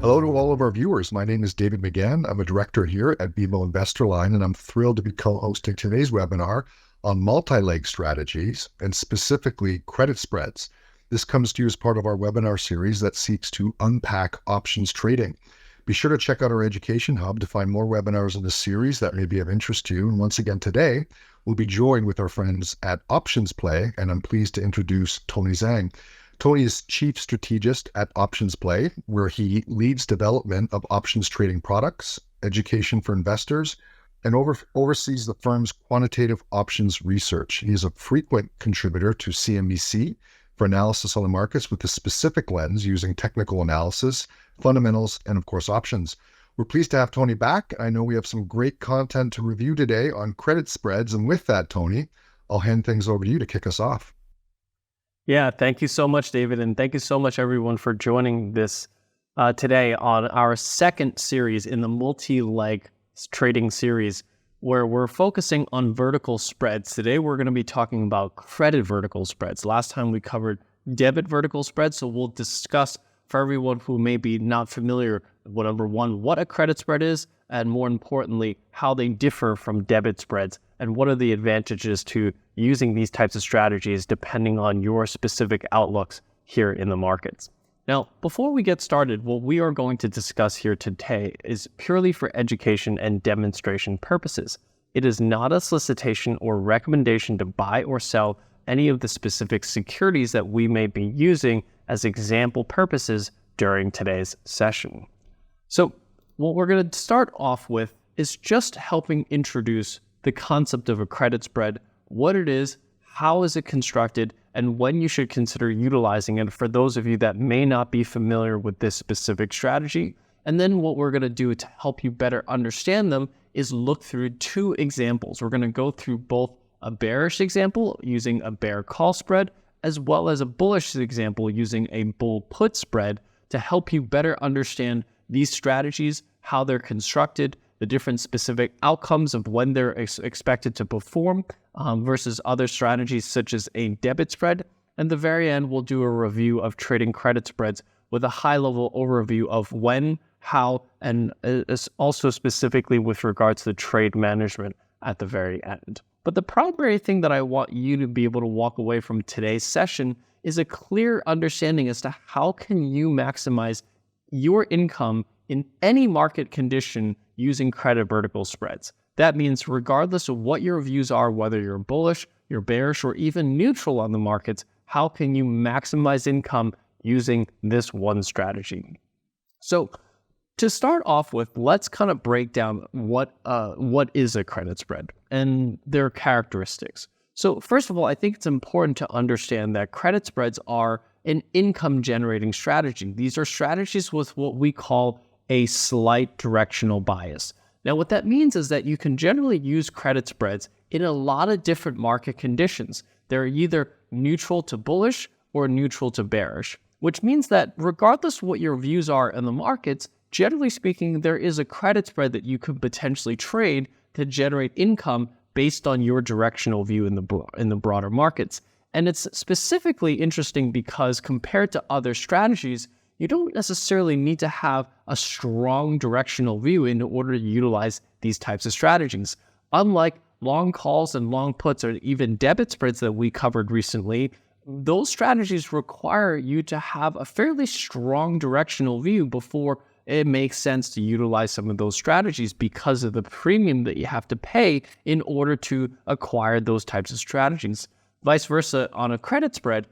Hello to all of our viewers. My name is David McGann. I'm a director here at BMO InvestorLine, and I'm thrilled to be co-hosting today's webinar on multi-leg strategies and specifically credit spreads. This comes to you as part of our webinar series that seeks to unpack options trading. Be sure to check out our education hub to find more webinars in this series that may be of interest to you. And once again today, we'll be joined with our friends at OptionsPlay, and I'm pleased to introduce Tony Zhang. Tony is Chief Strategist at OptionsPlay, where he leads development of options trading products, education for investors, and oversees the firm's quantitative options research. He is a frequent contributor to CNBC for analysis on the markets with a specific lens using technical analysis, fundamentals, and of course, options. We're pleased to have Tony back. I know we have some great content to review today on credit spreads. And with that, Tony, I'll hand things over to you to kick us off. Yeah, thank you so much, David. And thank you so much, everyone, for joining this today on our second series in the multi-leg trading series, where we're focusing on vertical spreads. Today, we're going to be talking about credit vertical spreads. Last time we covered debit vertical spreads, so we'll discuss for everyone who may be not familiar with, number one, what a credit spread is, and more importantly, how they differ from debit spreads, and what are the advantages to using these types of strategies depending on your specific outlooks here in the markets. Now, before we get started, what we are going to discuss here today is purely for education and demonstration purposes. It is not a solicitation or recommendation to buy or sell any of the specific securities that we may be using as example purposes during today's session. So what we're going to start off with is just helping introduce the concept of a credit spread, what it is, how is it constructed, and when you should consider utilizing it for those of you that may not be familiar with this specific strategy. And then what we're going to do to help you better understand them is look through two examples. We're going to go through both a bearish example using a bear call spread, as well as a bullish example using a bull put spread to help you better understand these strategies, how they're constructed, the different specific outcomes of when they're expected to perform versus other strategies such as a debit spread. And the very end, we'll do a review of trading credit spreads with a high-level overview of when, how, and also specifically with regards to trade management at the very end. But the primary thing that I want you to be able to walk away from today's session is a clear understanding as to how can you maximize your income in any market condition using credit vertical spreads. That means regardless of what your views are, whether you're bullish, you're bearish, or even neutral on the markets, how can you maximize income using this one strategy? So to start off with, let's kind of break down what is a credit spread and their characteristics. So first of all, I think it's important to understand that credit spreads are an income generating strategy. These are strategies with what we call a slight directional bias. Now, what that means is that you can generally use credit spreads in a lot of different market conditions. They're either neutral to bullish or neutral to bearish, which means that regardless of what your views are in the markets, generally speaking, there is a credit spread that you could potentially trade to generate income based on your directional view in the broader markets. And it's specifically interesting because compared to other strategies, you don't necessarily need to have a strong directional view in order to utilize these types of strategies. Unlike long calls and long puts or even debit spreads that we covered recently, those strategies require you to have a fairly strong directional view before it makes sense to utilize some of those strategies because of the premium that you have to pay in order to acquire those types of strategies. Vice versa, on a credit spread,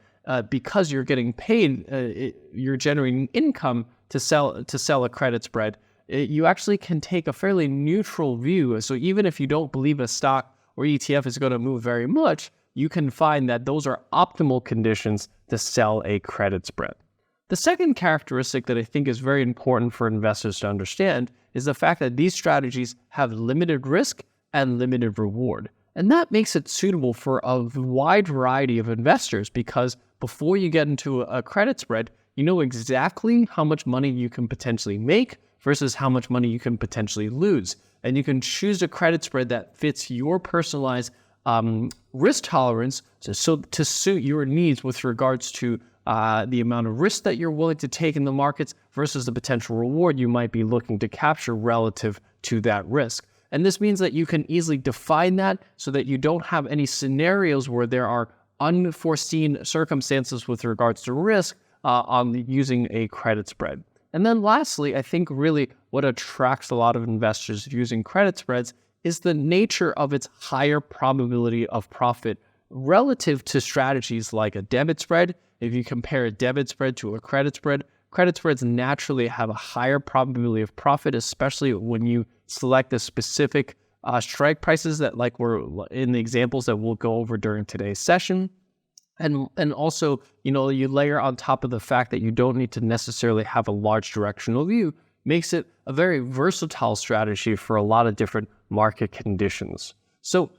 because you're getting paid, you're generating income to sell a credit spread, you actually can take a fairly neutral view. So even if you don't believe a stock or ETF is going to move very much, you can find that those are optimal conditions to sell a credit spread. The second characteristic that I think is very important for investors to understand is the fact that these strategies have limited risk and limited reward. And that makes it suitable for a wide variety of investors because before you get into a credit spread, you know exactly how much money you can potentially make versus how much money you can potentially lose. And you can choose a credit spread that fits your personalized risk tolerance to suit your needs with regards to the amount of risk that you're willing to take in the markets versus the potential reward you might be looking to capture relative to that risk. And this means that you can easily define that so that you don't have any scenarios where there are unforeseen circumstances with regards to risk on using a credit spread. And then lastly, I think really what attracts a lot of investors using credit spreads is the nature of its higher probability of profit relative to strategies like a debit spread. If you compare a debit spread to a credit spreads naturally have a higher probability of profit, especially when you select the specific strike prices that, like we're in the examples that we'll go over during today's session. And also, you layer on top of the fact that you don't need to necessarily have a large directional view, makes it a very versatile strategy for a lot of different market conditions. So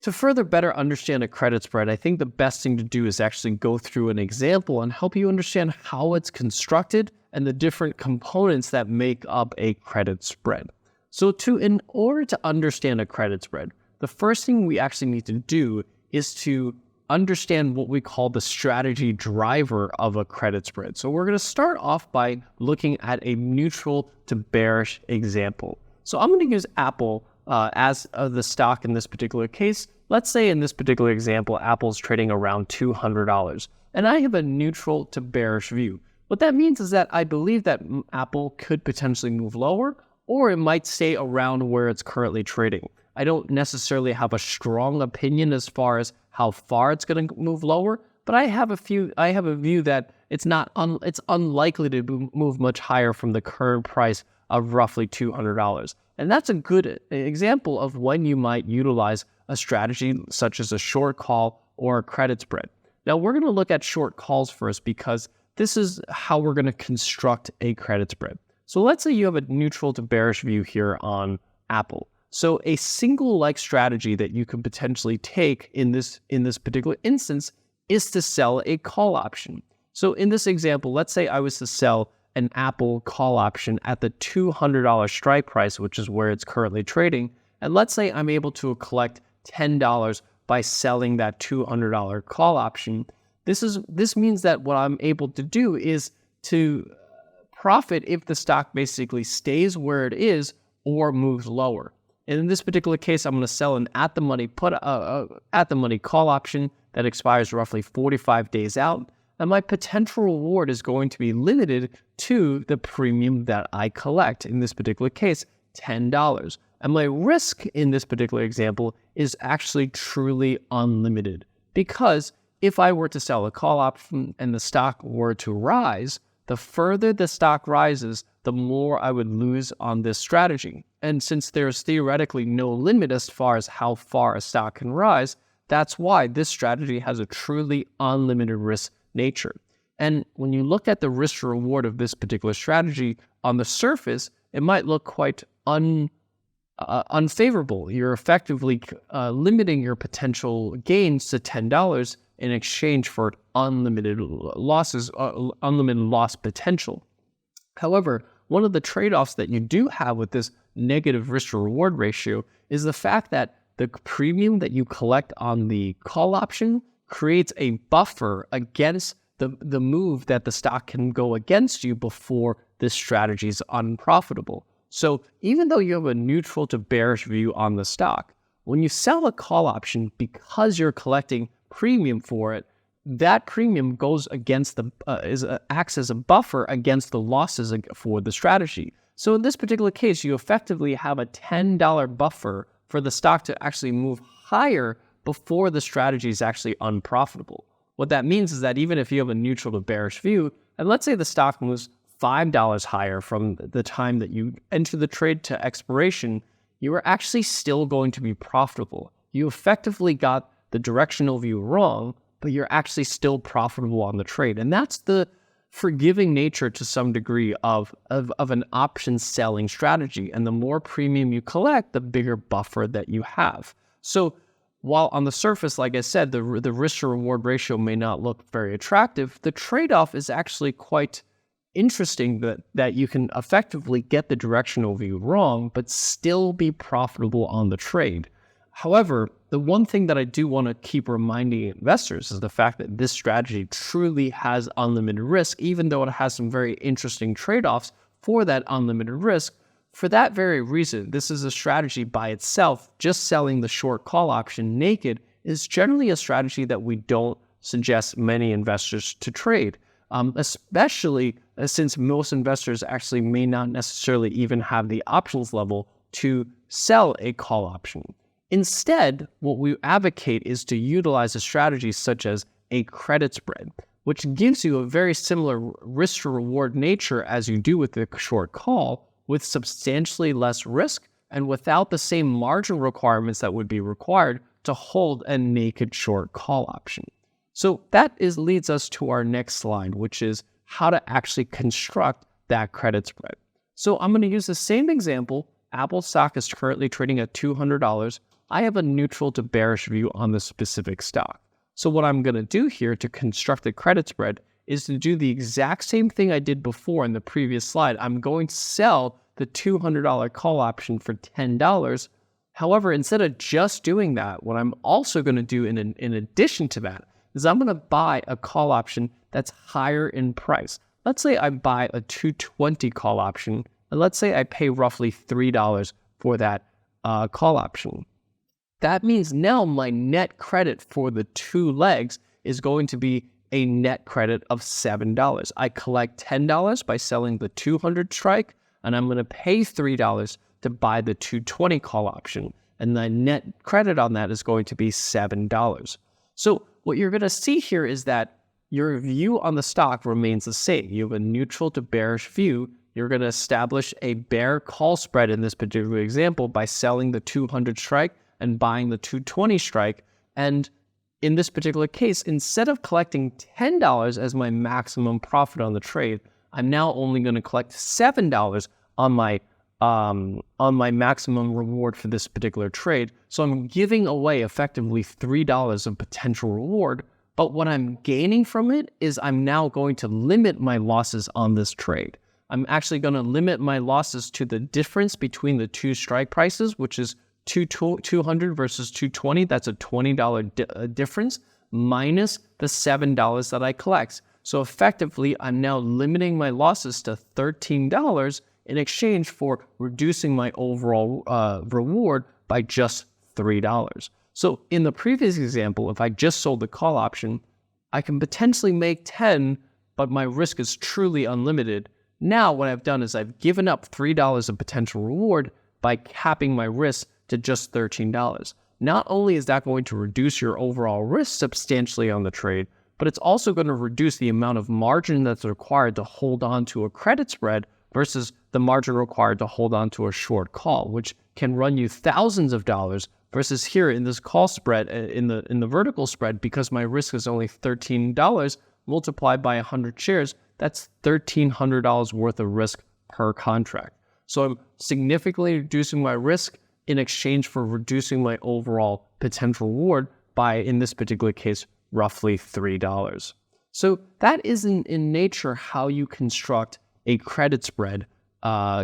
to further better understand a credit spread, I think the best thing to do is actually go through an example and help you understand how it's constructed and the different components that make up a credit spread. So in order to understand a credit spread, the first thing we actually need to do is to understand what we call the strategy driver of a credit spread. So we're going to start off by looking at a neutral to bearish example. So I'm going to use Apple as the stock in this particular case. Let's say in this particular example, Apple's trading around $200, and I have a neutral to bearish view. What that means is that I believe that Apple could potentially move lower, or it might stay around where it's currently trading. I don't necessarily have a strong opinion as far as how far it's going to move lower, but I have a view that it's unlikely to move much higher from the current price of roughly $200. And that's a good example of when you might utilize a strategy such as a short call or a credit spread. Now we're going to look at short calls first because this is how we're going to construct a credit spread. So let's say you have a neutral to bearish view here on Apple. So a single leg strategy that you could potentially take in this particular instance is to sell a call option. So in this example, let's say I was to sell an Apple call option at the $200 strike price, which is where it's currently trading. And let's say I'm able to collect $10 by selling that $200 call option. This means that what I'm able to do is to profit if the stock basically stays where it is or moves lower. And in this particular case, I'm going to sell an at-the-money call option that expires roughly 45 days out. And my potential reward is going to be limited to the premium that I collect. In this particular case, $10. And my risk in this particular example is actually truly unlimited. Because if I were to sell a call option and the stock were to rise, the further the stock rises, the more I would lose on this strategy. And since there's theoretically no limit as far as how far a stock can rise, that's why this strategy has a truly unlimited risk nature. And when you look at the risk reward of this particular strategy, on the surface, it might look quite unfavorable. You're effectively limiting your potential gains to $10 in exchange for unlimited losses, unlimited loss potential. However, one of the trade-offs that you do have with this negative risk-to-reward ratio is the fact that the premium that you collect on the call option creates a buffer against the move that the stock can go against you before this strategy is unprofitable. So even though you have a neutral to bearish view on the stock, when you sell a call option, because you're collecting premium for it, that premium goes against acts as a buffer against the losses for the strategy. So in this particular case, you effectively have a $10 buffer for the stock to actually move higher before the strategy is actually unprofitable. What that means is that even if you have a neutral to bearish view, and let's say the stock moves $5 higher from the time that you enter the trade to expiration, you are actually still going to be profitable. You effectively got the directional view wrong, but you're actually still profitable on the trade. And that's the forgiving nature to some degree of an option selling strategy. And the more premium you collect, the bigger buffer that you have. So while on the surface, like I said, the risk to reward ratio may not look very attractive, the trade-off is actually quite interesting that you can effectively get the directional view wrong, but still be profitable on the trade. However, the one thing that I do want to keep reminding investors is the fact that this strategy truly has unlimited risk, even though it has some very interesting trade-offs for that unlimited risk. For that very reason, this is a strategy by itself. Just selling the short call option naked is generally a strategy that we don't suggest many investors to trade, especially since most investors actually may not necessarily even have the options level to sell a call option. Instead, what we advocate is to utilize a strategy such as a credit spread, which gives you a very similar risk to reward nature as you do with the short call, with substantially less risk and without the same margin requirements that would be required to hold a naked short call option. So that leads us to our next slide, which is how to actually construct that credit spread. So I'm going to use the same example. Apple stock is currently trading at $200. I have a neutral to bearish view on the specific stock. So what I'm going to do here to construct the credit spread is to do the exact same thing I did before in the previous slide. I'm going to sell the $200 call option for $10. However, instead of just doing that, what I'm also going to do in addition to that is I'm going to buy a call option that's higher in price. Let's say I buy a 220 call option, and let's say I pay roughly $3 for that call option. That means now my net credit for the two legs is going to be a net credit of $7. I collect $10 by selling the 200 strike, and I'm going to pay $3 to buy the 220 call option. And the net credit on that is going to be $7. So what you're going to see here is that your view on the stock remains the same. You have a neutral to bearish view. You're going to establish a bear call spread in this particular example by selling the 200 strike and buying the 220 strike. And in this particular case, instead of collecting $10 as my maximum profit on the trade, I'm now only going to collect $7 on my maximum reward for this particular trade. So I'm giving away effectively $3 of potential reward. But what I'm gaining from it is I'm now going to limit my losses on this trade. I'm actually going to limit my losses to the difference between the two strike prices, which is 200 versus 220. That's a $20 difference minus the $7 that I collect. So effectively, I'm now limiting my losses to $13 in exchange for reducing my overall reward by just $3. So in the previous example, if I just sold the call option, I can potentially make 10, but my risk is truly unlimited. Now what I've done is I've given up $3 of potential reward by capping my risk to just $13. Not only is that going to reduce your overall risk substantially on the trade, but it's also going to reduce the amount of margin that's required to hold on to a credit spread versus the margin required to hold on to a short call, which can run you thousands of dollars versus here in this call spread, in the vertical spread, because my risk is only $13 multiplied by 100 shares, that's $1,300 worth of risk per contract. So I'm significantly reducing my risk in exchange for reducing my overall potential reward by, in this particular case, roughly $3. So that is in nature how you construct a credit spread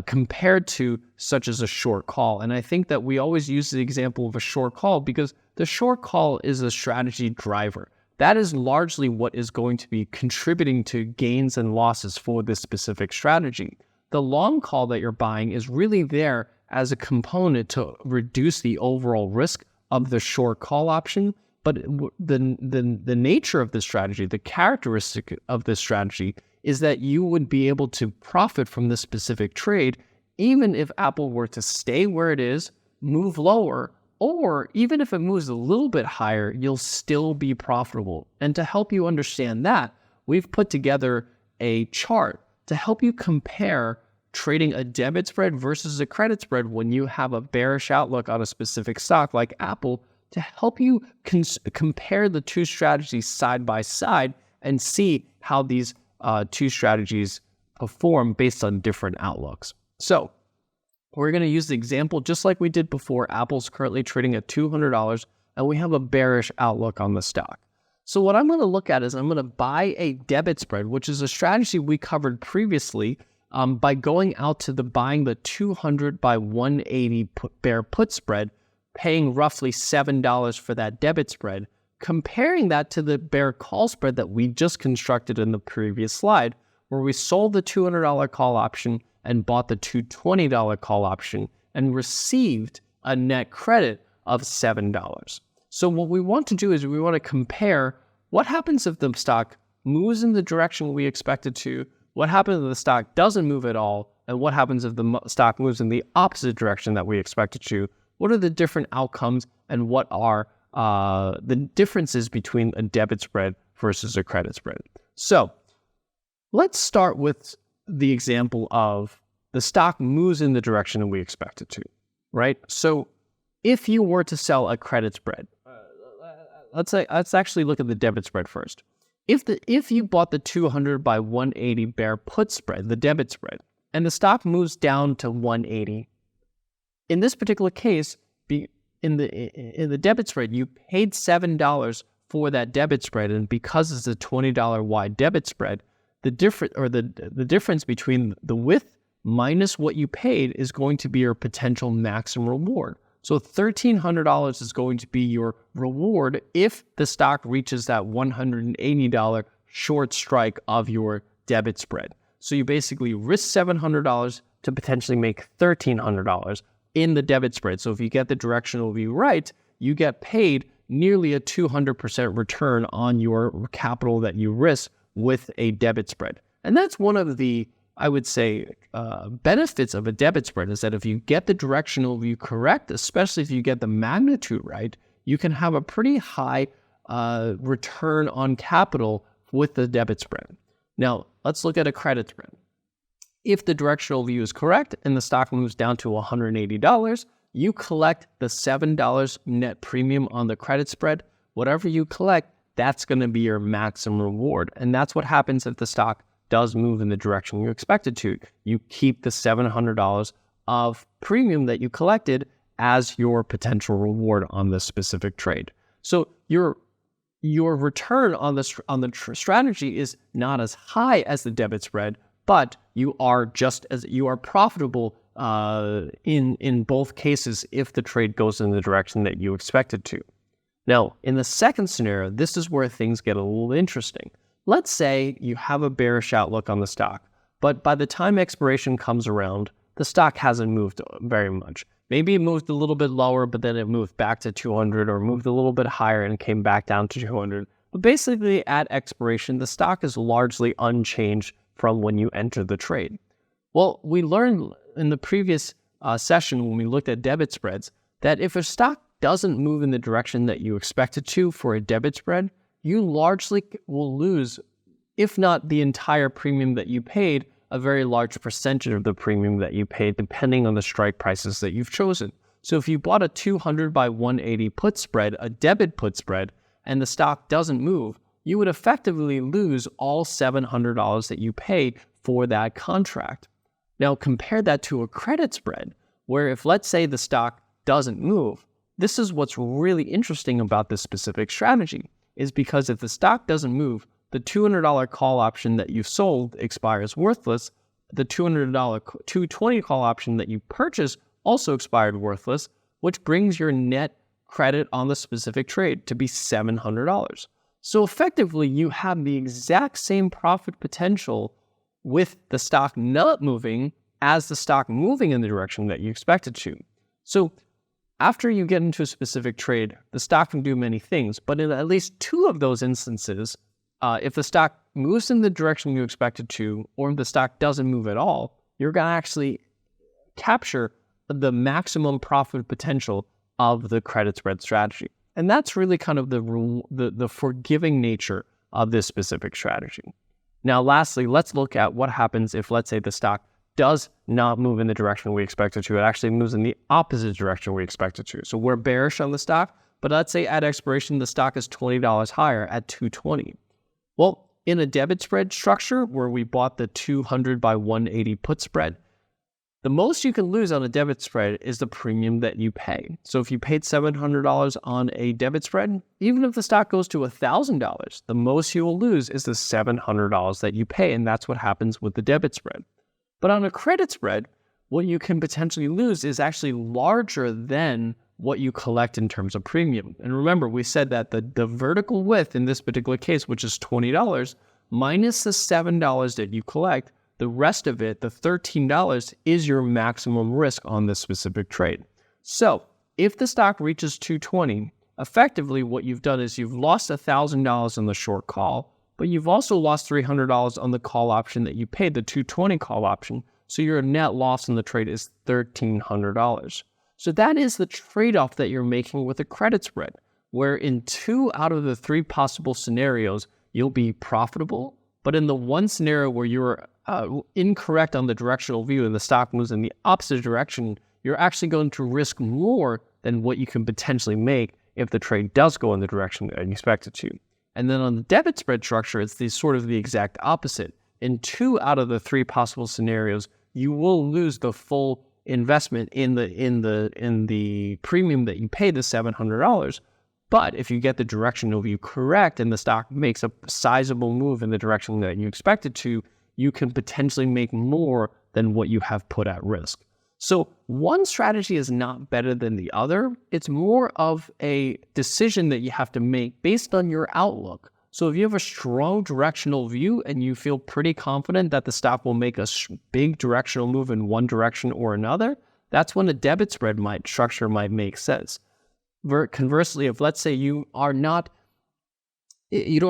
compared to such as a short call. And I think that we always use the example of a short call because the short call is a strategy driver. That is largely what is going to be contributing to gains and losses for this specific strategy. The long call that you're buying is really there as a component to reduce the overall risk of the short call option. But the nature of this strategy, the characteristic of this strategy is that you would be able to profit from this specific trade even if Apple were to stay where it is, move lower, or even if it moves a little bit higher, you'll still be profitable. And to help you understand that, we've put together a chart to help you compare trading a debit spread versus a credit spread when you have a bearish outlook on a specific stock like Apple, to help you compare the two strategies side by side and see how these two strategies perform based on different outlooks. So we're going to use the example just like we did before. Apple's currently trading at $200 and we have a bearish outlook on the stock. So what I'm going to look at is I'm going to buy a debit spread, which is a strategy we covered previously by going out to buying the 200 by 180 bear put spread paying roughly $7 for that debit spread, comparing that to the bear call spread that we just constructed in the previous slide, where we sold the $200 call option and bought the $220 call option and received a net credit of $7. So what we want to do is we want to compare what happens if the stock moves in the direction we expect it to, what happens if the stock doesn't move at all, and what happens if the stock moves in the opposite direction that we expect it to. What are the different outcomes, and what are the differences between a debit spread versus a credit spread? So let's start with the example of the stock moves in the direction that we expect it to, right? So if you were to sell a credit spread, let's actually look at the debit spread first. If you bought the 200 by 180 bear put spread, the debit spread, and the stock moves down to 180, in this particular case, in the debit spread, you paid $7 for that debit spread, and because it's a $20 wide debit spread, the difference between the width minus what you paid is going to be your potential maximum reward. So $1,300 is going to be your reward if the stock reaches that $180 short strike of your debit spread. So you basically risk $700 to potentially make $1,300 in the debit spread. So if you get the directional view right, you get paid nearly a 200% return on your capital that you risk with a debit spread. And that's one of the, I would say, benefits of a debit spread, is that if you get the directional view correct, especially if you get the magnitude right, you can have a pretty high return on capital with the debit spread. Now, let's look at a credit spread. If the directional view is correct and the stock moves down to $180, you collect the $7 net premium on the credit spread. Whatever you collect, that's going to be your maximum reward. And that's what happens if the stock does move in the direction you expect it to. You keep the $700 of premium that you collected as your potential reward on this specific trade. So your return on the strategy is not as high as the debit spread, but you are profitable in both cases if the trade goes in the direction that you expect it to. Now, in the second scenario, this is where things get a little interesting. Let's say you have a bearish outlook on the stock, but by the time expiration comes around, the stock hasn't moved very much. Maybe it moved a little bit lower, but then it moved back to 200, or moved a little bit higher and came back down to 200. But basically, at expiration, the stock is largely unchanged from when you entered the trade. Well, we learned in the previous session when we looked at debit spreads that if a stock doesn't move in the direction that you expect it to for a debit spread, you largely will lose, if not the entire premium that you paid, a very large percentage of the premium that you paid, depending on the strike prices that you've chosen. So if you bought a 200 by 180 put spread, a debit put spread, and the stock doesn't move, you would effectively lose all $700 that you paid for that contract. Now compare that to a credit spread, where if, let's say, the stock doesn't move, this is what's really interesting about this specific strategy, is because if the stock doesn't move, the $200 call option that you sold expires worthless. The $200 220 call option that you purchased also expired worthless, which brings your net credit on the specific trade to be $700. So effectively, you have the exact same profit potential with the stock not moving as the stock moving in the direction that you expect it to. So after you get into a specific trade, the stock can do many things, but in at least two of those instances, if the stock moves in the direction you expect it to, or if the stock doesn't move at all, you're going to actually capture the maximum profit potential of the credit spread strategy. And that's really kind of the forgiving nature of this specific strategy. Now, lastly, let's look at what happens if, let's say, the stock does not move in the direction we expect it to. It actually moves in the opposite direction we expect it to. So we're bearish on the stock, but let's say at expiration, the stock is $20 higher at 220. Well, in a debit spread structure where we bought the 200 by 180 put spread, the most you can lose on a debit spread is the premium that you pay. So if you paid $700 on a debit spread, even if the stock goes to $1,000, the most you will lose is the $700 that you pay, and that's what happens with the debit spread. But on a credit spread, what you can potentially lose is actually larger than what you collect in terms of premium. And remember, we said that the vertical width in this particular case, which is $20, minus the $7 that you collect, the rest of it, the $13, is your maximum risk on this specific trade. So if the stock reaches 220, effectively what you've done is you've lost $1,000 on the short call, but you've also lost $300 on the call option that you paid, the 220 call option. So your net loss in the trade is $1,300. So that is the trade-off that you're making with a credit spread, where in 2 out of the 3 possible scenarios, you'll be profitable. But in the one scenario where you're incorrect on the directional view and the stock moves in the opposite direction, you're actually going to risk more than what you can potentially make if the trade does go in the direction that you expect it to. And then on the debit spread structure, it's sort of the exact opposite. In 2 out of the 3 possible scenarios, you will lose the full investment in the premium that you pay, the $700. But if you get the directional view correct and the stock makes a sizable move in the direction that you expect it to, you can potentially make more than what you have put at risk. So one strategy is not better than the other. It's more of a decision that you have to make based on your outlook. So if you have a strong directional view and you feel pretty confident that the stock will make a big directional move in one direction or another, that's when a debit spread structure might make sense. Conversely, if let's say you don't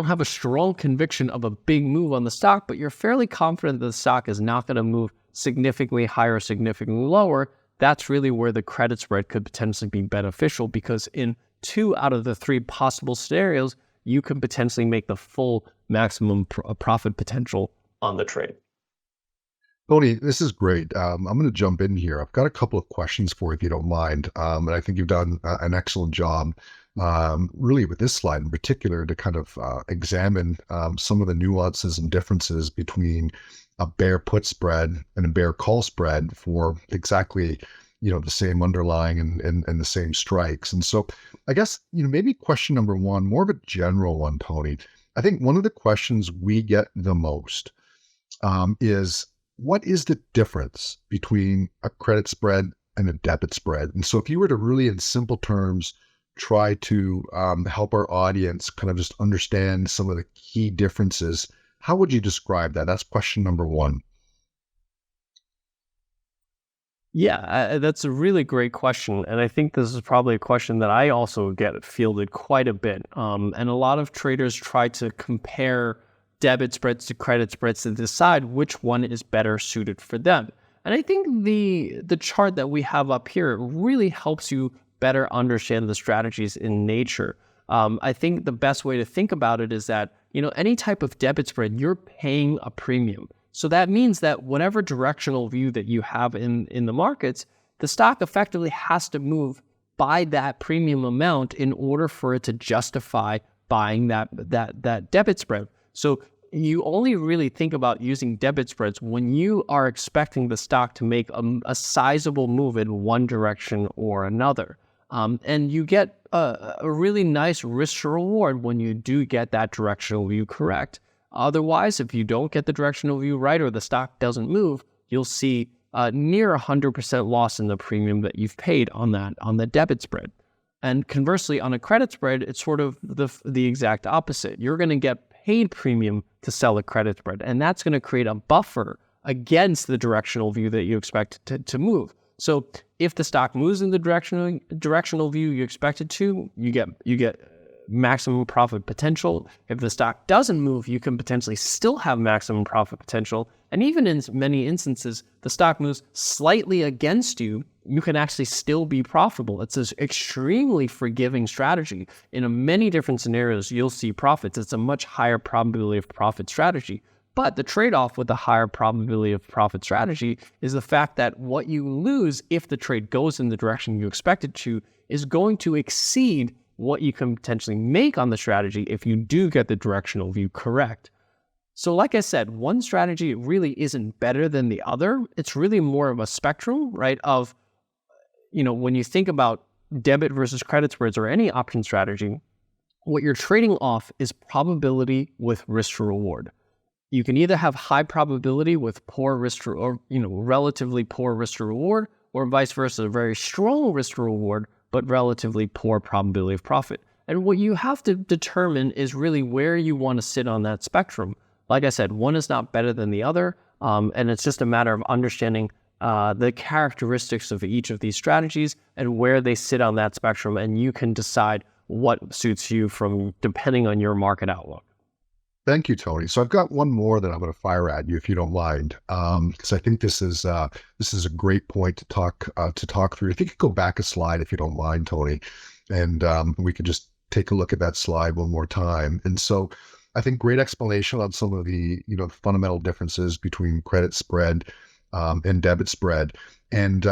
have a strong conviction of a big move on the stock, but you're fairly confident that the stock is not going to move significantly higher or significantly lower, that's really where the credit spread could potentially be beneficial, because in 2 out of the 3 possible scenarios, you can potentially make the full maximum profit potential on the trade. Tony, this is great. I'm going to jump in here. I've got a couple of questions for you, if you don't mind. And I think you've done an excellent job, really with this slide in particular, to kind of examine some of the nuances and differences between a bear put spread and a bear call spread for exactly, the same underlying and the same strikes. And so I guess, maybe question number one, more of a general one, Tony. I think one of the questions we get the most is, what is the difference between a credit spread and a debit spread? And so if you were to really, in simple terms, try to help our audience kind of just understand some of the key differences, how would you describe that? That's question number one. Yeah, that's a really great question. And I think this is probably a question that I also get fielded quite a bit. And a lot of traders try to compare debit spreads to credit spreads to decide which one is better suited for them. And I think the chart that we have up here really helps you better understand the strategies in nature. I think the best way to think about it is that, any type of debit spread, you're paying a premium. So that means that whatever directional view that you have in the markets, the stock effectively has to move by that premium amount in order for it to justify buying that debit spread. So you only really think about using debit spreads when you are expecting the stock to make a sizable move in one direction or another. And you get a really nice risk to reward when you do get that directional view correct. Otherwise, if you don't get the directional view right or the stock doesn't move, you'll see near 100% loss in the premium that you've paid on the debit spread. And conversely, on a credit spread, it's sort of the exact opposite. You're going to get paid premium to sell a credit spread, and that's going to create a buffer against the directional view that you expect to move. So if the stock moves in the directional view you expect it to, you get maximum profit potential. If the stock doesn't move, you can potentially still have maximum profit potential. And even in many instances, the stock moves slightly against you, you can actually still be profitable. It's an extremely forgiving strategy. In many different scenarios, you'll see profits. It's a much higher probability of profit strategy. But the trade-off with the higher probability of profit strategy is the fact that what you lose if the trade goes in the direction you expect it to is going to exceed what you can potentially make on the strategy if you do get the directional view correct. So like I said, one strategy really isn't better than the other. It's really more of a spectrum, right? Of, when you think about debit versus credit spreads or any option strategy, what you're trading off is probability with risk to reward. You can either have high probability with poor risk relatively poor risk to reward, or vice versa, very strong risk to reward, but relatively poor probability of profit. And what you have to determine is really where you want to sit on that spectrum. Like I said, one is not better than the other, and it's just a matter of understanding the characteristics of each of these strategies and where they sit on that spectrum, and you can decide what suits you from depending on your market outlook. Thank you, Tony. So I've got one more that I'm going to fire at you, if you don't mind, because I think this is a great point to talk through. If you could go back a slide, if you don't mind, Tony, and we could just take a look at that slide one more time. And so I think great explanation on some of the fundamental differences between credit spread and debit spread. And,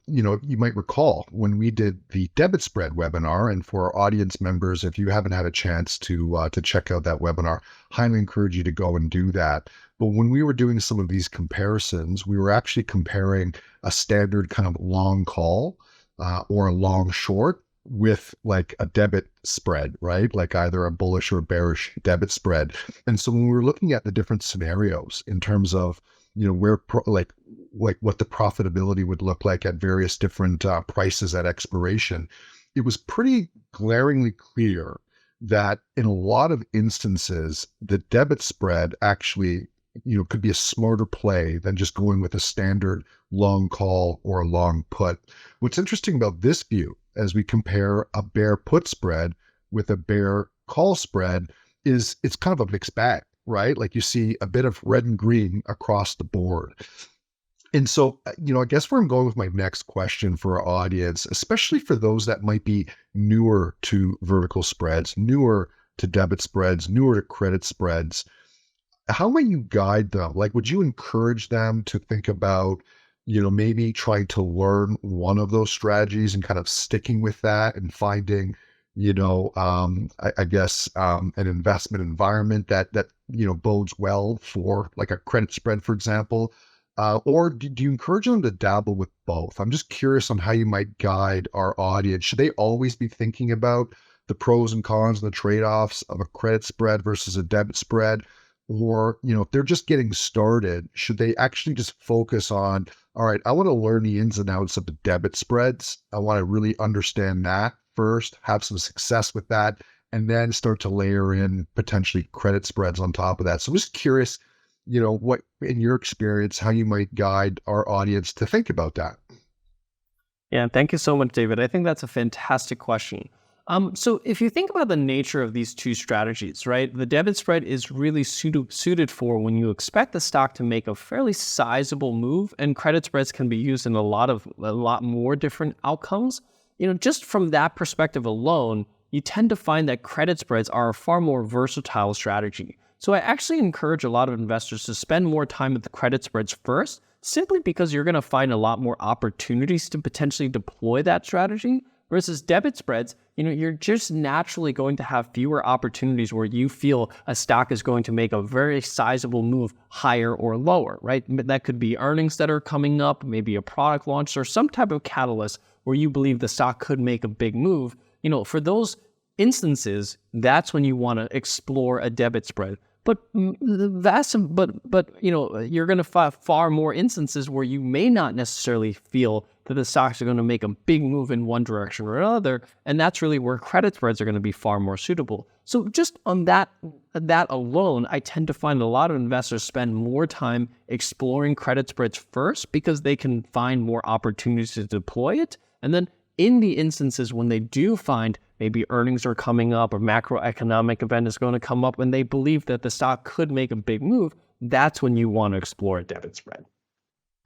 you might recall when we did the debit spread webinar, and for our audience members, if you haven't had a chance to check out that webinar, highly encourage you to go and do that. But when we were doing some of these comparisons, we were actually comparing a standard kind of long call or a long short with like a debit spread, right? Like either a bullish or bearish debit spread. And so when we were looking at the different scenarios in terms of where like what the profitability would look like at various different prices at expiration, it was pretty glaringly clear that in a lot of instances, the debit spread actually, could be a smarter play than just going with a standard long call or a long put. What's interesting about this view, as we compare a bear put spread with a bear call spread, is it's kind of a mixed bag, right? Like you see a bit of red and green across the board. And so, I guess where I'm going with my next question for our audience, especially for those that might be newer to vertical spreads, newer to debit spreads, newer to credit spreads, how might you guide them? Like, would you encourage them to think about, maybe trying to learn one of those strategies and kind of sticking with that and finding, I guess, an investment environment that bodes well for like a credit spread, for example? Or do you encourage them to dabble with both? I'm just curious on how you might guide our audience. Should they always be thinking about the pros and cons and the trade-offs of a credit spread versus a debit spread? Or, if they're just getting started, should they actually just focus on, all right, I want to learn the ins and outs of the debit spreads. I want to really understand that first, have some success with that, and then start to layer in potentially credit spreads on top of that. So I'm just curious, what, in your experience, how you might guide our audience to think about that. Yeah, thank you so much, David. I think that's a fantastic question. So if you think about the nature of these two strategies, right, the debit spread is really suited for when you expect the stock to make a fairly sizable move, and credit spreads can be used in a lot more different outcomes. Just from that perspective alone, you tend to find that credit spreads are a far more versatile strategy. So I actually encourage a lot of investors to spend more time with the credit spreads first, simply because you're going to find a lot more opportunities to potentially deploy that strategy. Versus debit spreads, you're just naturally going to have fewer opportunities where you feel a stock is going to make a very sizable move higher or lower, right? That could be earnings that are coming up, maybe a product launch or some type of catalyst where you believe the stock could make a big move. For those instances, that's when you want to explore a debit spread. But you're going to find far more instances where you may not necessarily feel that the stocks are going to make a big move in one direction or another, and that's really where credit spreads are going to be far more suitable. So just on that alone, I tend to find a lot of investors spend more time exploring credit spreads first because they can find more opportunities to deploy it, and then in the instances when they do find maybe earnings are coming up or macroeconomic event is going to come up and they believe that the stock could make a big move, that's when you want to explore a debit spread.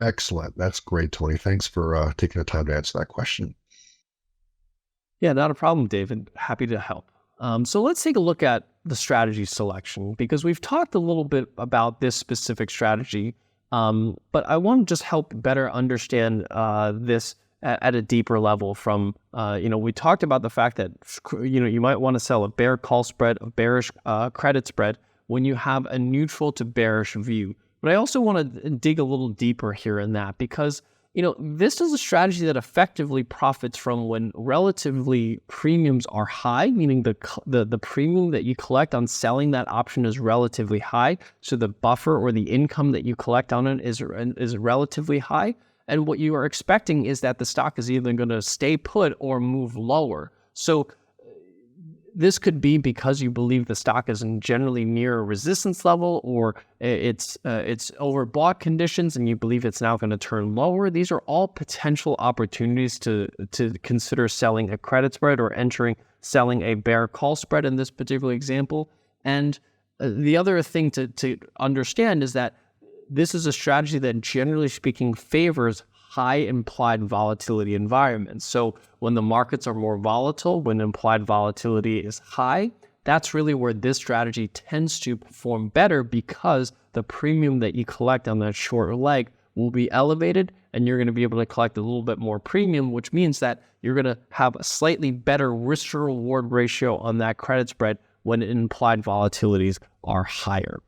Excellent. That's great, Tony. Thanks for taking the time to answer that question. Yeah, not a problem, David. Happy to help. So let's take a look at the strategy selection, because we've talked a little bit about this specific strategy, but I want to just help better understand this at a deeper level from, we talked about the fact that, you might want to sell a bear call spread, a bearish credit spread when you have a neutral to bearish view. But I also want to dig a little deeper here in that because, this is a strategy that effectively profits from when relatively premiums are high, meaning the premium that you collect on selling that option is relatively high. So the buffer or the income that you collect on it is relatively high. And what you are expecting is that the stock is either going to stay put or move lower. So this could be because you believe the stock is generally near a resistance level, or it's overbought conditions and you believe it's now going to turn lower. These are all potential opportunities to consider selling a credit spread or selling a bear call spread in this particular example. And the other thing to understand is that this is a strategy that, generally speaking, favors high implied volatility environments. So when the markets are more volatile, when implied volatility is high, that's really where this strategy tends to perform better, because the premium that you collect on that short leg will be elevated, and you're going to be able to collect a little bit more premium, which means that you're going to have a slightly better risk to reward ratio on that credit spread when implied volatilities are higher.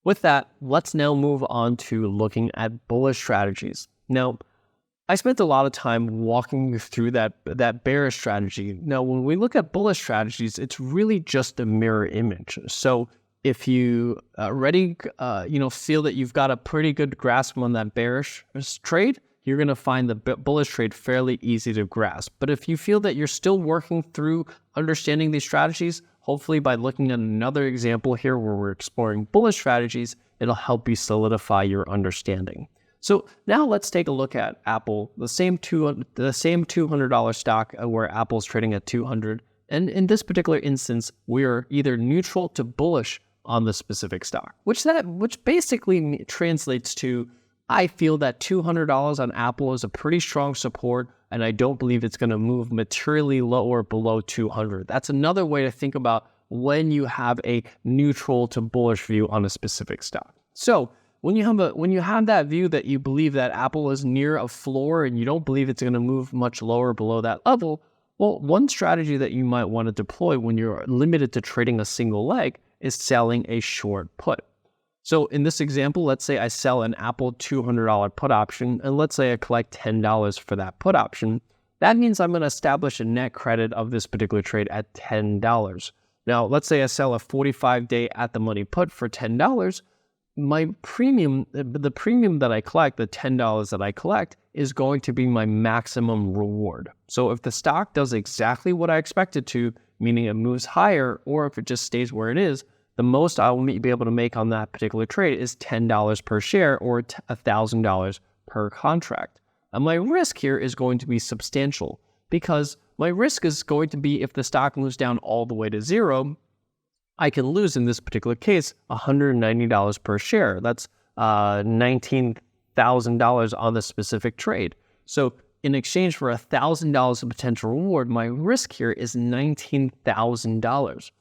With that, let's now move on to looking at bullish strategies. Now, I spent a lot of time walking you through that bearish strategy. Now, when we look at bullish strategies, it's really just a mirror image. So if you already feel that you've got a pretty good grasp on that bearish trade, you're going to find the bullish trade fairly easy to grasp. But if you feel that you're still working through understanding these strategies, hopefully by looking at another example here where we're exploring bullish strategies, it'll help you solidify your understanding. So now let's take a look at Apple, the same $200 stock where Apple's trading at 200. And in this particular instance, we are either neutral to bullish on the specific stock, which basically translates to, I feel that $200 on Apple is a pretty strong support, and I don't believe it's going to move materially lower below 200. That's another way to think about when you have a neutral to bullish view on a specific stock. So when you have that view that you believe that Apple is near a floor and you don't believe it's going to move much lower below that level, well, one strategy that you might want to deploy when you're limited to trading a single leg is selling a short put. So in this example, let's say I sell an Apple $200 put option, and let's say I collect $10 for that put option. That means I'm going to establish a net credit of this particular trade at $10. Now, let's say I sell a 45-day at-the-money put for $10. My premium, the premium that I collect, the $10 that I collect, is going to be my maximum reward. So if the stock does exactly what I expect it to, meaning it moves higher, or if it just stays where it is, the most I will be able to make on that particular trade is $10 per share, or $1,000 per contract. And my risk here is going to be substantial, because my risk is going to be if the stock moves down all the way to zero, I can lose, in this particular case, $190 per share. That's $19,000 on the specific trade. So in exchange for $1,000 of potential reward, my risk here is $19,000.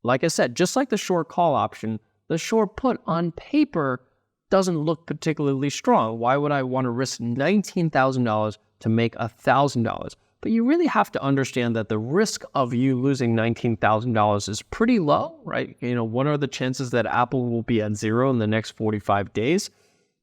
Like I said, just like the short call option, the short put on paper doesn't look particularly strong. Why would I want to risk $19,000 to make $1,000? But you really have to understand that the risk of you losing $19,000 is pretty low, right? What are the chances that Apple will be at zero in the next 45 days?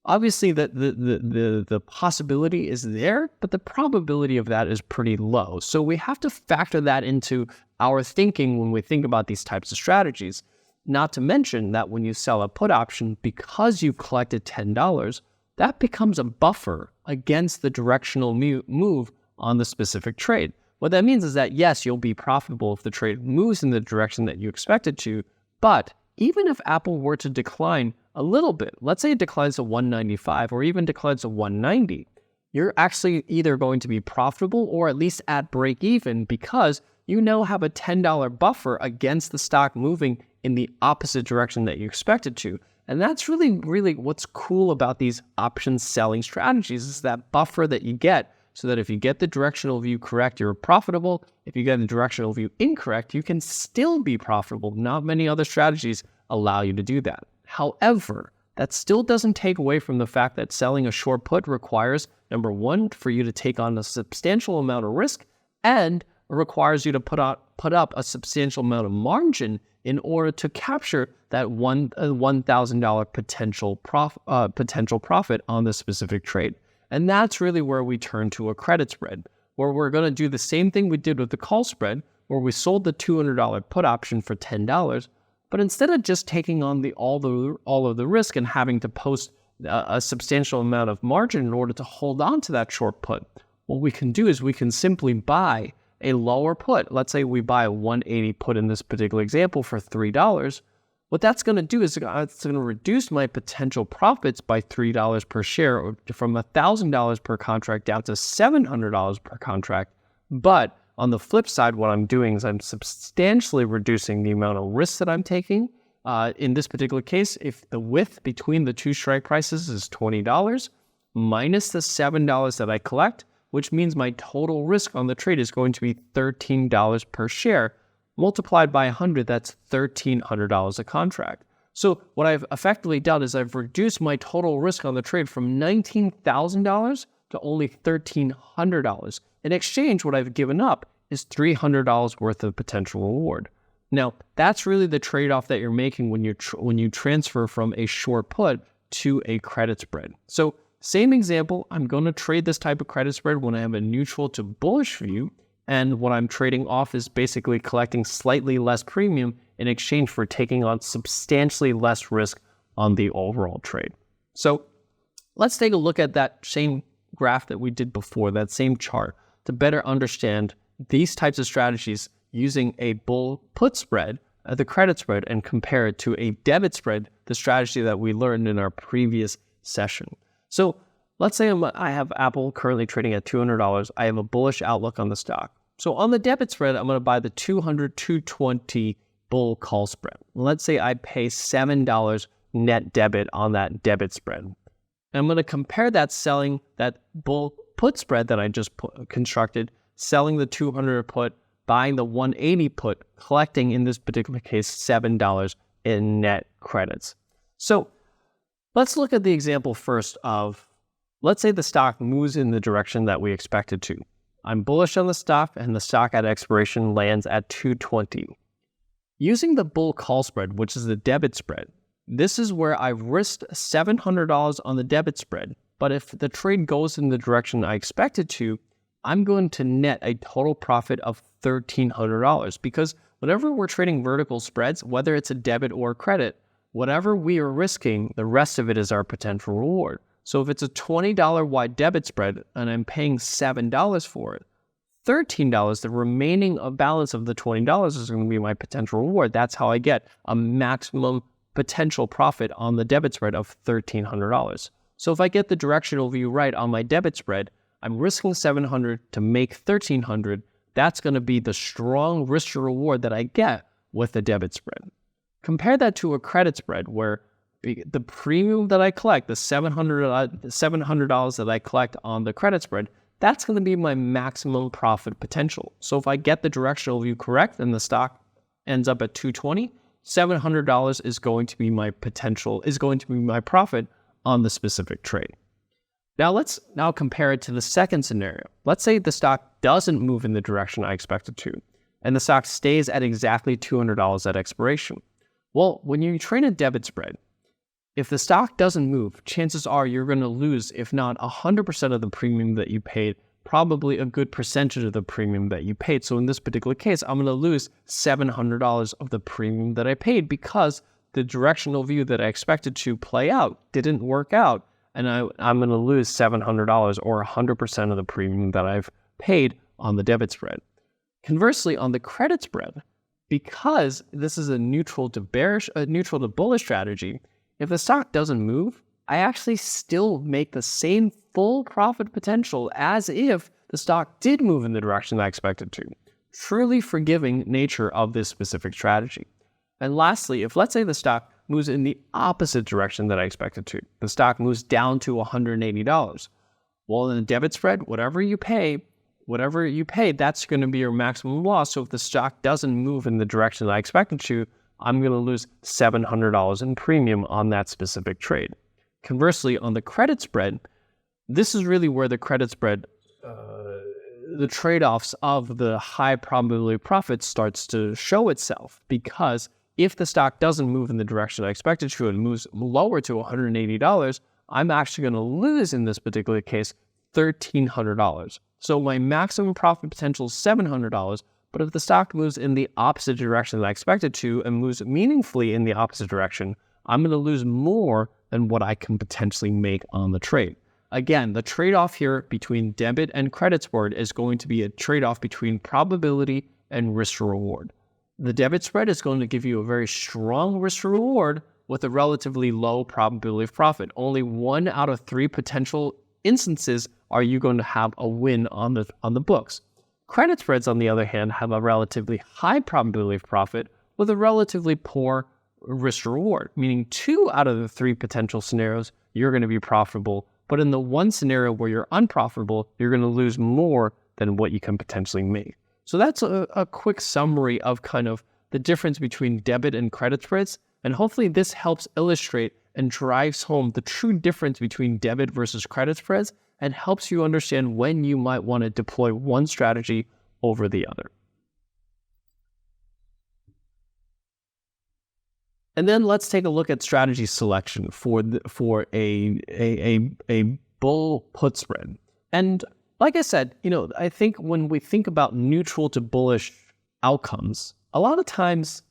Obviously, the possibility is there, but the probability of that is pretty low. So we have to factor that into our thinking when we think about these types of strategies. Not to mention that when you sell a put option, because you've collected $10, that becomes a buffer against the directional move on the specific trade. What that means is that, yes, you'll be profitable if the trade moves in the direction that you expect it to, but even if Apple were to decline a little bit, let's say it declines to 195 or even declines to 190, you're actually either going to be profitable or at least at break even, because you now have a $10 buffer against the stock moving in the opposite direction that you expect it to. And that's really, really what's cool about these option selling strategies, is that buffer that you get, so that if you get the directional view correct, you're profitable. If you get the directional view incorrect, you can still be profitable. Not many other strategies allow you to do that. However, that still doesn't take away from the fact that selling a short put requires, number one, for you to take on a substantial amount of risk, and requires you to put up a substantial amount of margin in order to capture that $1,000 potential profit on the specific trade. And that's really where we turn to a credit spread, where we're going to do the same thing we did with the call spread, where we sold the $200 put option for $10, but instead of just taking on all of the risk and having to post a substantial amount of margin in order to hold on to that short put, what we can do is we can simply buy a lower put. Let's say we buy a 180 put in this particular example for $3. What that's going to do is it's going to reduce my potential profits by $3 per share, or from $1,000 per contract down to $700 per contract. But on the flip side, what I'm doing is I'm substantially reducing the amount of risk that I'm taking. In this particular case, if the width between the two strike prices is $20 minus the $7 that I collect, which means my total risk on the trade is going to be $13 per share. Multiplied by 100, that's $1,300 a contract. So what I've effectively done is I've reduced my total risk on the trade from $19,000 to only $1,300. In exchange, what I've given up is $300 worth of potential reward. Now, that's really the trade-off that you're making when you transfer from a short put to a credit spread. So same example, I'm going to trade this type of credit spread when I have a neutral to bullish view. And what I'm trading off is basically collecting slightly less premium in exchange for taking on substantially less risk on the overall trade. So let's take a look at that same graph that we did before, that same chart, to better understand these types of strategies using a bull put spread, the credit spread, and compare it to a debit spread, the strategy that we learned in our previous session. So let's say I have Apple currently trading at $200. I have a bullish outlook on the stock. So on the debit spread, I'm going to buy the 200-220 bull call spread. Let's say I pay $7 net debit on that debit spread. And I'm going to compare that selling that bull put spread that I just constructed, selling the 200 put, buying the 180 put, collecting in this particular case $7 in net credits. So let's look at the example first of, let's say the stock moves in the direction that we expect it to. I'm bullish on the stock, and the stock at expiration lands at 220. Using the bull call spread, which is the debit spread, this is where I've risked $700 on the debit spread, but if the trade goes in the direction I expect it to, I'm going to net a total profit of $1,300, because whenever we're trading vertical spreads, whether it's a debit or credit, whatever we are risking, the rest of it is our potential reward. So if it's a $20 wide debit spread and I'm paying $7 for it, $13, the remaining balance of the $20 is going to be my potential reward. That's how I get a maximum potential profit on the debit spread of $1,300. So if I get the directional view right on my debit spread, I'm risking $700 to make $1,300. That's going to be the strong risk to reward that I get with the debit spread. Compare that to a credit spread where the premium that I collect, the $700 that I collect on the credit spread, that's going to be my maximum profit potential. So if I get the directional view correct and the stock ends up at 220, $700 is going to be my potential, is going to be my profit on the specific trade. Now let's compare it to the second scenario. Let's say the stock doesn't move in the direction I expect it to, and the stock stays at exactly $200 at expiration. Well, when you trade a debit spread, if the stock doesn't move, chances are you're going to lose, if not 100% of the premium that you paid, probably a good percentage of the premium that you paid. So in this particular case, I'm going to lose $700 of the premium that I paid because the directional view that I expected to play out didn't work out. And I'm going to lose $700 or 100% of the premium that I've paid on the debit spread. Conversely, on the credit spread, because this is a neutral to bullish strategy, if the stock doesn't move, I actually still make the same full profit potential as if the stock did move in the direction I expected to. Truly forgiving nature of this specific strategy. And lastly, if let's say the stock moves in the opposite direction that I expected to, the stock moves down to $180. Well, in the debit spread, whatever you pay, that's going to be your maximum loss. So if the stock doesn't move in the direction that I expected to, I'm going to lose $700 in premium on that specific trade. Conversely, on the credit spread, this is really where the credit spread, the trade-offs of the high probability profit starts to show itself, because if the stock doesn't move in the direction I expected to and moves lower to $180, I'm actually going to lose, in this particular case, $1,300. So my maximum profit potential is $700, but if the stock moves in the opposite direction that I expected to and moves meaningfully in the opposite direction, I'm going to lose more than what I can potentially make on the trade. Again, the trade-off here between debit and credit spread is going to be a trade-off between probability and risk to reward. The debit spread is going to give you a very strong risk to reward with a relatively low probability of profit. Only 1 out of 3 potential instances are you going to have a win on the books. Credit spreads, on the other hand, have a relatively high probability of profit with a relatively poor risk to reward, meaning 2 out of the 3 potential scenarios, you're going to be profitable. But in the one scenario where you're unprofitable, you're going to lose more than what you can potentially make. So that's a quick summary of kind of the difference between debit and credit spreads. And hopefully this helps illustrate and drives home the true difference between debit versus credit spreads and helps you understand when you might want to deploy one strategy over the other. And then let's take a look at strategy selection for a bull put spread. And like I said, I think when we think about neutral to bullish outcomes, a lot of times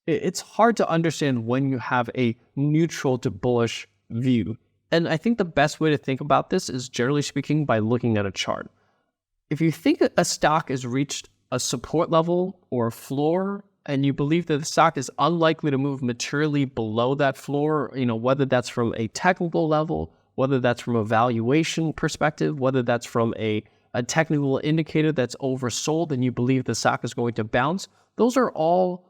it's hard to understand when you have a neutral to bullish view. And I think the best way to think about this is, generally speaking, by looking at a chart. If you think a stock has reached a support level or a floor, and you believe that the stock is unlikely to move materially below that floor, whether that's from a technical level, whether that's from a valuation perspective, whether that's from a technical indicator that's oversold and you believe the stock is going to bounce, those are all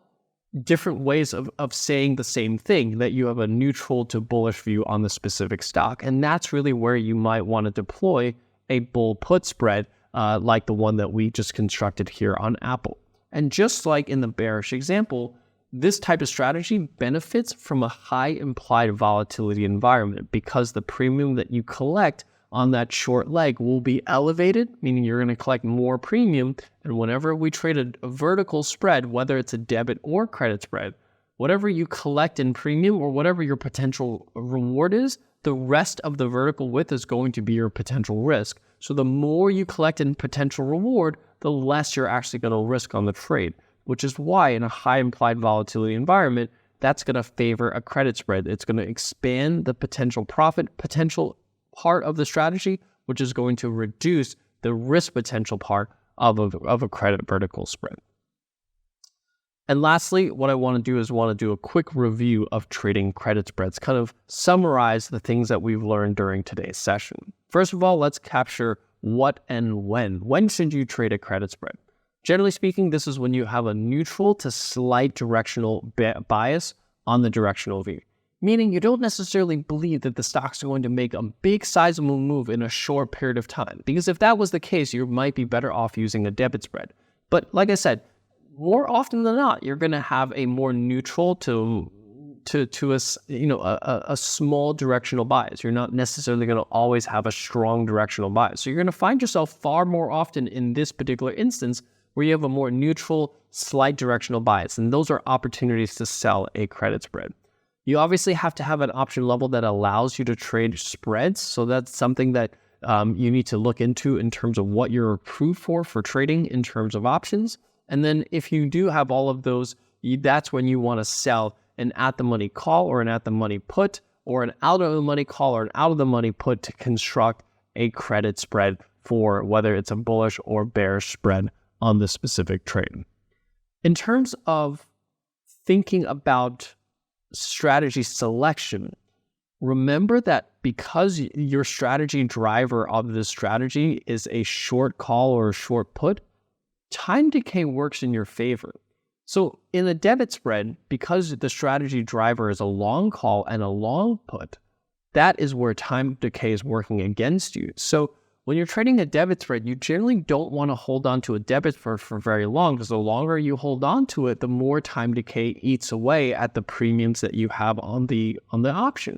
different ways of saying the same thing, that you have a neutral to bullish view on the specific stock. And that's really where you might want to deploy a bull put spread like the one that we just constructed here on Apple. And just like in the bearish example, this type of strategy benefits from a high implied volatility environment because the premium that you collect on that short leg will be elevated, meaning you're going to collect more premium. And whenever we trade a vertical spread, whether it's a debit or credit spread, whatever you collect in premium or whatever your potential reward is, the rest of the vertical width is going to be your potential risk. So the more you collect in potential reward, the less you're actually going to risk on the trade, which is why in a high implied volatility environment, that's going to favor a credit spread. It's going to expand the potential profit potential part of the strategy, which is going to reduce the risk potential part of a credit vertical spread. And lastly, what I want to do is a quick review of trading credit spreads, kind of summarize the things that we've learned during today's session. First of all, let's capture what and when. When should you trade a credit spread? Generally speaking, this is when you have a neutral to slight directional bias on the directional view, meaning you don't necessarily believe that the stock's going to make a big sizable move in a short period of time. Because if that was the case, you might be better off using a debit spread. But like I said, more often than not, you're going to have a more neutral to a small directional bias. You're not necessarily going to always have a strong directional bias. So you're going to find yourself far more often in this particular instance where you have a more neutral, slight directional bias. And those are opportunities to sell a credit spread. You obviously have to have an option level that allows you to trade spreads. So that's something that you need to look into in terms of what you're approved for trading in terms of options. And then if you do have all of those, that's when you want to sell an at-the-money call or an at-the-money put or an out-of-the-money call or an out-of-the-money put to construct a credit spread for whether it's a bullish or bearish spread on the specific trade. In terms of thinking about strategy selection, remember that because your strategy driver of this strategy is a short call or a short put, time decay works in your favor. So in a debit spread, because the strategy driver is a long call and a long put, that is where time decay is working against you. So when you're trading a debit spread, you generally don't want to hold on to a debit for very long, because the longer you hold on to it, the more time decay eats away at the premiums that you have on the option.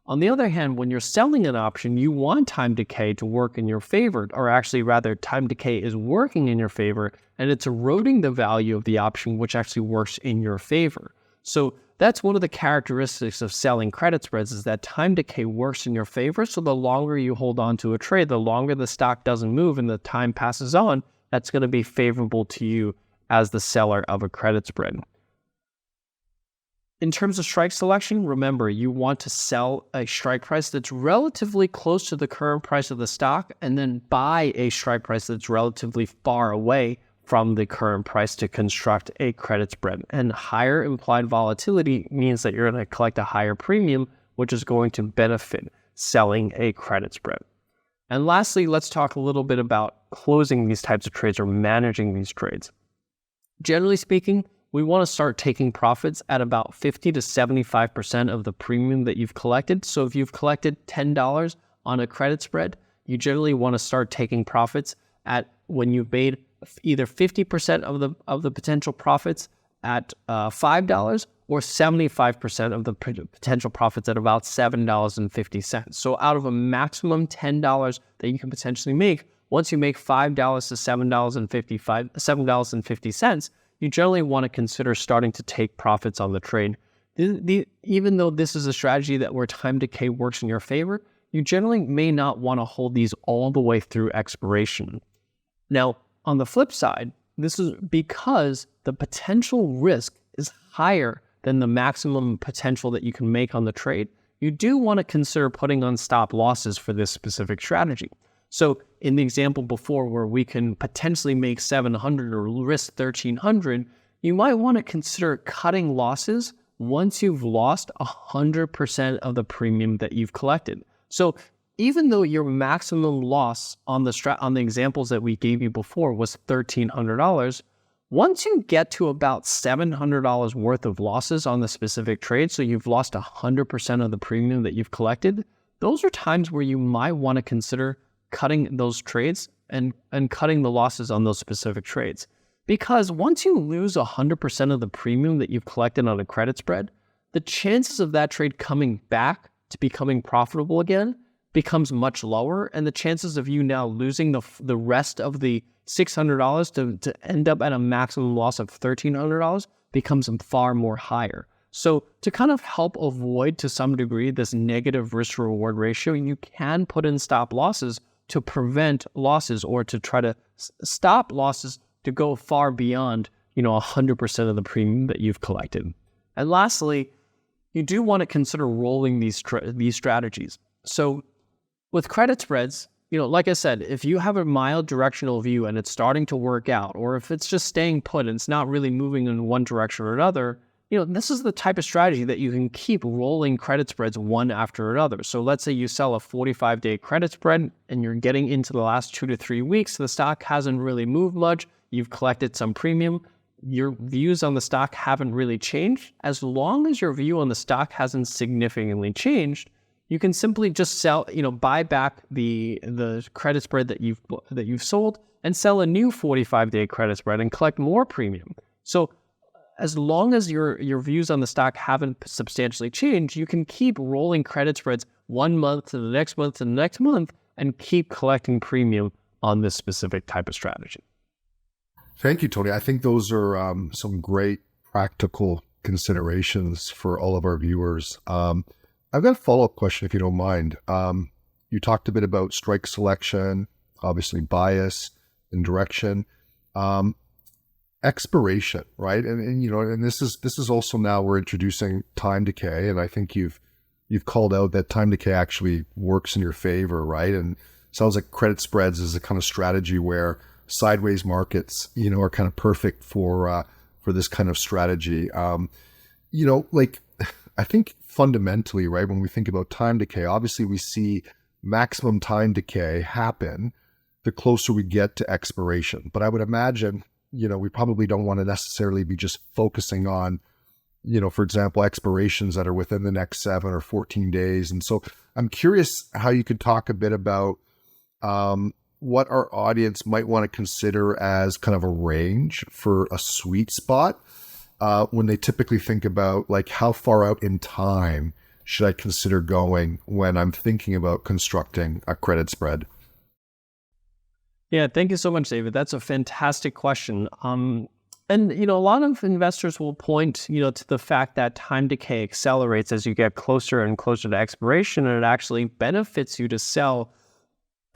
On the other hand, when you're selling an option, you want time decay to work in your favor, or actually rather time decay is working in your favor and it's eroding the value of the option, which actually works in your favor. So that's one of the characteristics of selling credit spreads, is that time decay works in your favor. So the longer you hold on to a trade, the longer the stock doesn't move and the time passes on, that's going to be favorable to you as the seller of a credit spread. In terms of strike selection, remember, you want to sell a strike price that's relatively close to the current price of the stock and then buy a strike price that's relatively far away from the current price to construct a credit spread. And higher implied volatility means that you're going to collect a higher premium, which is going to benefit selling a credit spread. And lastly, let's talk a little bit about closing these types of trades or managing these trades. Generally speaking, we want to start taking profits at about 50 to 75% of the premium that you've collected. So if you've collected $10 on a credit spread, you generally want to start taking profits at when you've made either 50% of the potential profits at $5 or 75% of the potential profits at about $7.50. So out of a maximum $10 that you can potentially make, once you make $5 to $7.50, you generally want to consider starting to take profits on the trade. Even though this is a strategy that where time decay works in your favor, you generally may not want to hold these all the way through expiration. Now, on the flip side, this is because the potential risk is higher than the maximum potential that you can make on the trade. You do want to consider putting on stop losses for this specific strategy. So in the example before where we can potentially make 700 or risk 1300, you might want to consider cutting losses once you've lost 100% of the premium that you've collected. So even though your maximum loss on the examples that we gave you before was $1,300, once you get to about $700 worth of losses on the specific trade, so you've lost 100% of the premium that you've collected, those are times where you might want to consider cutting those trades and cutting the losses on those specific trades. Because once you lose 100% of the premium that you've collected on a credit spread, the chances of that trade coming back to becoming profitable again becomes much lower, and the chances of you now losing the rest of the $600 to end up at a maximum loss of $1,300 becomes far more higher. So to kind of help avoid to some degree this negative risk reward ratio, you can put in stop losses to prevent losses or to try to stop losses to go far beyond 100% of the premium that you've collected. And lastly, you do want to consider rolling these strategies. So with credit spreads, like I said, if you have a mild directional view and it's starting to work out, or if it's just staying put and it's not really moving in one direction or another, this is the type of strategy that you can keep rolling credit spreads one after another. So let's say you sell a 45-day credit spread and you're getting into the last 2 to 3 weeks. The stock hasn't really moved much. You've collected some premium. Your views on the stock haven't really changed. As long as your view on the stock hasn't significantly changed, you can simply just sell, buy back the credit spread that you've sold and sell a new 45-day credit spread and collect more premium. So as long as your views on the stock haven't substantially changed, you can keep rolling credit spreads 1 month to the next month to the next month and keep collecting premium on this specific type of strategy. Thank you, Tony. I think those are some great practical considerations for all of our viewers. I've got a follow-up question, if you don't mind. You talked a bit about strike selection, obviously bias and direction. Expiration, right? And this is also now we're introducing time decay, and I think you've called out that time decay actually works in your favor, right? And sounds like credit spreads is a kind of strategy where sideways markets, are kind of perfect for this kind of strategy. I think fundamentally, right, when we think about time decay, obviously we see maximum time decay happen the closer we get to expiration. But I would imagine we probably don't want to necessarily be just focusing on, for example, expirations that are within the next 7 or 14 days. And so I'm curious how you could talk a bit about what our audience might want to consider as kind of a range for a sweet spot when they typically think about like how far out in time should I consider going when I'm thinking about constructing a credit spread? Yeah, thank you so much, David. That's a fantastic question. And a lot of investors will point, to the fact that time decay accelerates as you get closer and closer to expiration, and it actually benefits you to sell,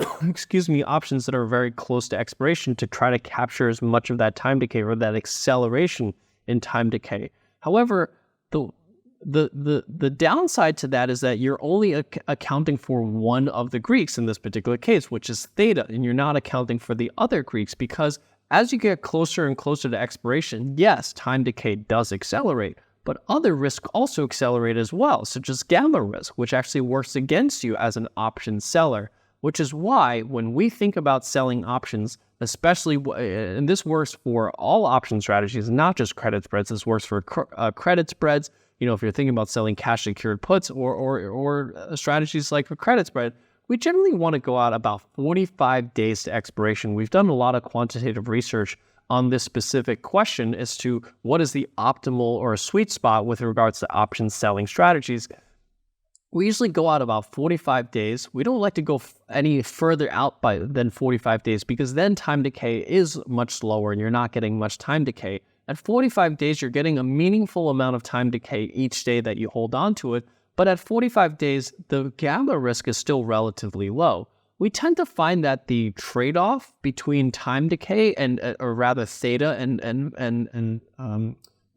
options that are very close to expiration to try to capture as much of that time decay or that acceleration in time decay. However, The downside to that is that you're only accounting for one of the Greeks in this particular case, which is theta, and you're not accounting for the other Greeks, because as you get closer and closer to expiration, yes, time decay does accelerate, but other risks also accelerate as well, such as gamma risk, which actually works against you as an option seller, which is why when we think about selling options, especially, and this works for all option strategies, not just credit spreads, this works for credit spreads. If you're thinking about selling cash secured puts or strategies like a credit spread, we generally want to go out about 45 days to expiration. We've done a lot of quantitative research on this specific question as to what is the optimal or a sweet spot with regards to option selling strategies. We usually go out about 45 days. We don't like to go any further out than 45 days, because then time decay is much slower and you're not getting much time decay. At 45 days, you're getting a meaningful amount of time decay each day that you hold on to it. But at 45 days, the gamma risk is still relatively low. We tend to find that the trade-off between time decay or rather theta and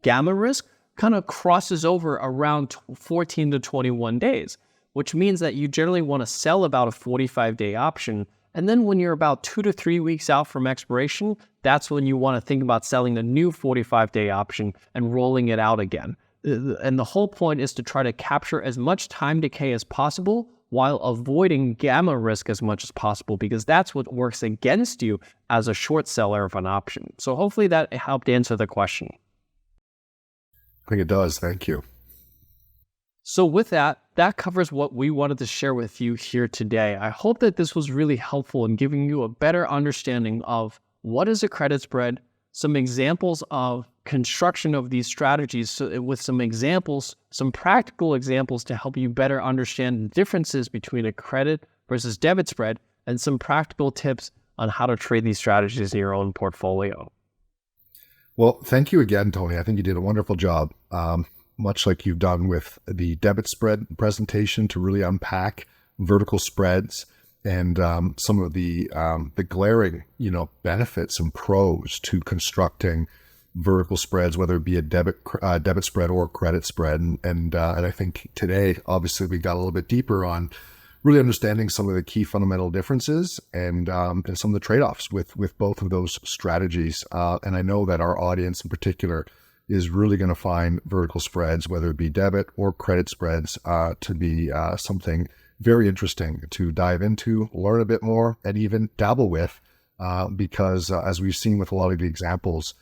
gamma risk kind of crosses over around 14 to 21 days, which means that you generally want to sell about a 45-day option. And then when you're about 2 to 3 weeks out from expiration, that's when you want to think about selling the new 45-day option and rolling it out again. And the whole point is to try to capture as much time decay as possible while avoiding gamma risk as much as possible, because that's what works against you as a short seller of an option. So hopefully that helped answer the question. I think it does. Thank you. So with that covers what we wanted to share with you here today. I hope that this was really helpful in giving you a better understanding of what is a credit spread, some examples of construction of these strategies with some examples, some practical examples to help you better understand the differences between a credit versus debit spread, and some practical tips on how to trade these strategies in your own portfolio. Well, thank you again, Tony. I think you did a wonderful job, much like you've done with the debit spread presentation, to really unpack vertical spreads and some of the glaring, benefits and pros to constructing vertical spreads, whether it be a debit spread or credit spread. And I think today, obviously, we got a little bit deeper on really understanding some of the key fundamental differences and some of the trade-offs with both of those strategies. And I know that our audience in particular is really going to find vertical spreads, whether it be debit or credit spreads, to be something very interesting to dive into, learn a bit more, and even dabble with, because as we've seen with a lot of the examples,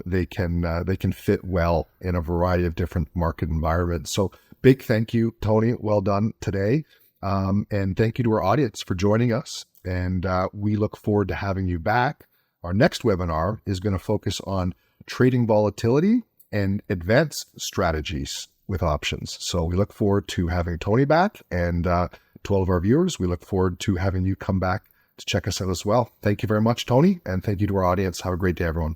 they can fit well in a variety of different market environments. So big thank you, Tony. Well done today. And thank you to our audience for joining us. And we look forward to having you back. Our next webinar is going to focus on trading volatility and advanced strategies with options. So we look forward to having Tony back, and to all of our viewers, we look forward to having you come back to check us out as well. Thank you very much, Tony, and thank you to our audience. Have a great day, everyone.